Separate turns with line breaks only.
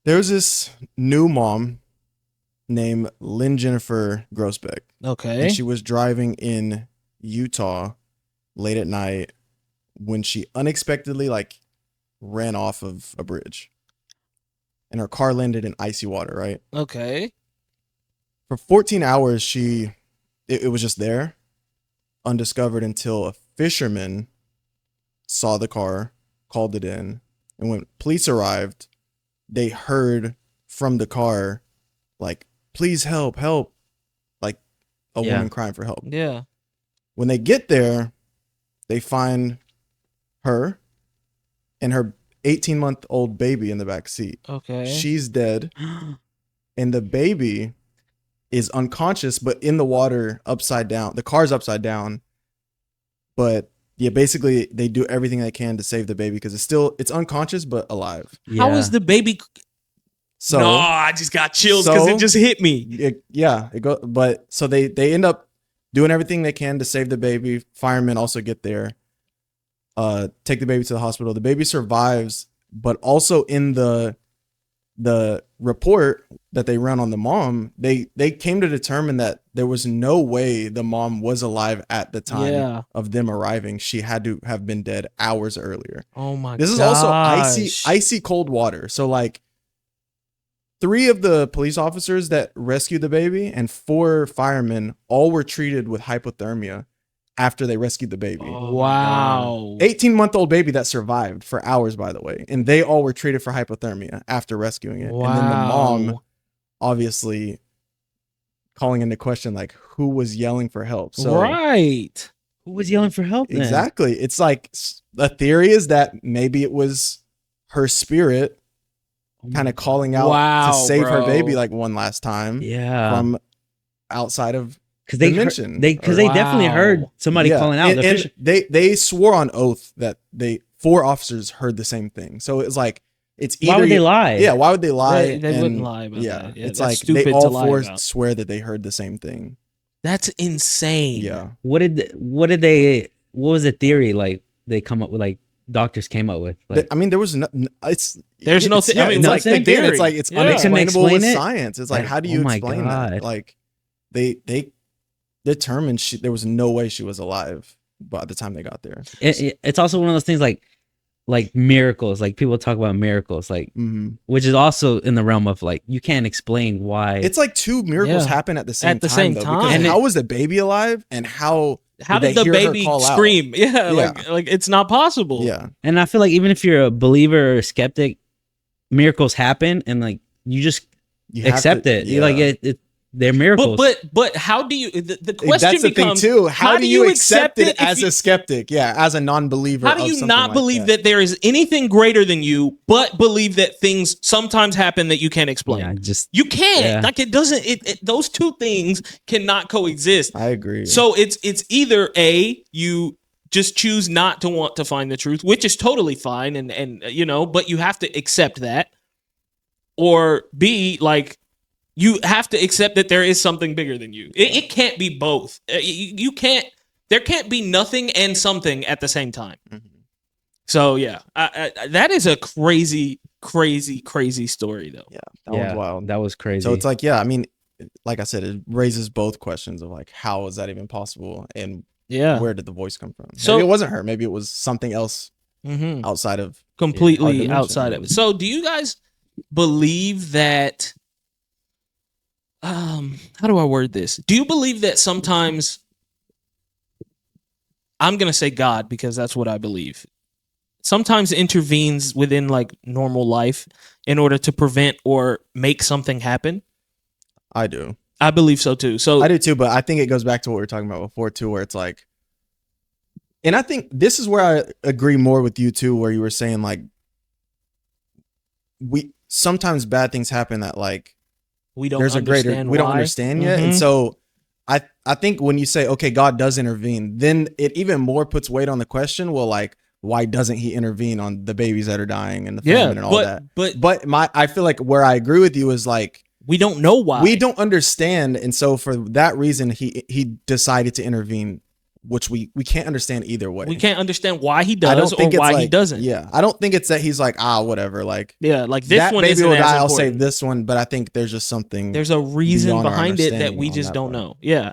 There's this new mom named Lynn Jennifer Groesbeck, and
Okay.
she was driving in Utah late at night when she unexpectedly ran off of a bridge, and her car landed in icy water. Right
Okay.
for 14 hours, it was just there, undiscovered until a fisherman saw the car, called it in, and when police arrived, they heard from the car like, "Please help, help!" Like a
Yeah.
woman crying for help.
Yeah.
When they get there, they find her and her 18-month-old baby in the back seat.
Okay.
She's dead, and the baby is unconscious, but in the water, upside down. The car's upside down, but yeah, basically they do everything they can to save the baby because it's unconscious but alive.
How is the baby?
So
No, I just got chills because
so-
it just hit me.
but so they end up doing everything they can to save the baby. Firemen also get there, take the baby to the hospital. The baby survives, but also in the report that they run on the mom, they came to determine that there was no way the mom was alive at the time
Yeah.
of them arriving. She had to have been dead hours earlier.
Oh my god.
This is also icy cold water. So like 3 of the police officers that rescued the baby and 4 firemen all were treated with hypothermia after they rescued the baby.
Oh.
Wow.
18-month-old baby that survived for hours, by the way. And they all were treated for hypothermia after rescuing it. And then the mom,
Wow.
obviously, calling into question, like, who was yelling for help? So
Right.
Who was yelling for help then?
exactly. It's like, the theory is that maybe it was her spirit kind of calling out
Wow,
to save her
bro.
baby like one last time
Yeah.
from outside of
Because they
dimension.
because they definitely heard
Wow.
somebody
Yeah.
calling out.
And they swore on oath that 4 officers heard the same thing. So it's like, it's either
Why would they lie?
Yeah, why would they lie?
They wouldn't
And,
lie about
yeah,
that. Yeah,
it's
that's
like
stupid
they
to
all
lie
4
about.
swear that they heard the same thing.
That's insane.
Yeah.
What was the theory like they come up with, like doctors came up with? Like,
I mean, there was no.
There's no.
Yeah,
I mean,
it's
like
like
the
again,
theory.
it's like it's
Yeah.
unexplainable
Can they
with
explain it?
science. It's like,
Like,
how do you
oh my
explain
God.
that? Like, they determined there was no way she was alive by the time they got there.
it's also one of those things like miracles. Like people talk about miracles, like
Mhm.
which is also in the realm of like you can't explain why.
It's like 2 miracles
Yeah.
happen at the same
At the
time.
same
though,
time.
because
And
how was the baby alive, and how
How
did
did
they
the
hear her
baby
call out?
scream? Yeah,
Yeah.
like it's not possible.
Yeah,
And I feel like even if you're a believer or a skeptic, miracles happen, and like you just
you have
accept
to-
it. You like
yeah.
they're miracles.
But how do you? The question
That's the
becomes
thing too. How do you accept it
if
as
you-
a skeptic? Yeah, as a non-believer.
How do
of
you
something
not
like
believe that there is anything greater than you, but believe that things sometimes happen that you can't explain?
yeah, just
You can't.
Yeah.
Like it doesn't. Those two things cannot coexist.
I agree.
So it's either A, you just choose not to want to find the truth, which is totally fine, and you know, but you have to accept that, or B, like you have to accept that there is something bigger than you. It can't be both. You can't. There can't be nothing and something at the same time.
Mhm.
So yeah, that is a crazy story though.
Yeah, that one's wild.
That was crazy.
So it's like, yeah, I mean, like I said, it raises both questions of like, how is that even possible, and
Yeah.
where did the voice come from?
So-
Maybe it wasn't her. Maybe it was something else
Mm-hmm.
outside of our
Completely
dimension.
outside of it. So do you guys believe that? How do I word this? Do you believe that sometimes? I'm gonna say God because that's what I believe. Sometimes intervenes within like normal life in order to prevent or make something happen.
I do.
I believe so too. So
I do too, but I think it goes back to what we were talking about before too, where it's like, and I think this is where I agree more with you too, where you were saying like, sometimes bad things happen that like
we don't
there's a greater
understand
we don't
why.
understand yet, and
Mhm.
so I think when you say, okay, God does intervene, then it even more puts weight on the question. Well, like, why doesn't He intervene on the babies that are dying and the famine and all that?
but
I feel like where I agree with you is like,
we don't know why.
we don't understand, and so for that reason, he decided to intervene which we can't understand either way.
We can't understand why he
I
does
don't
or
think it's
why
like,
he doesn't.
Yeah, I don't think it's that he's like, whatever, like
Like this
that
one
baby
isn't
will
as
die. I'll
important.
save this one, but I think there's just something.
There's a reason
beyond our
behind it that
understanding
we
on
just
that
don't
part.
know. Yeah.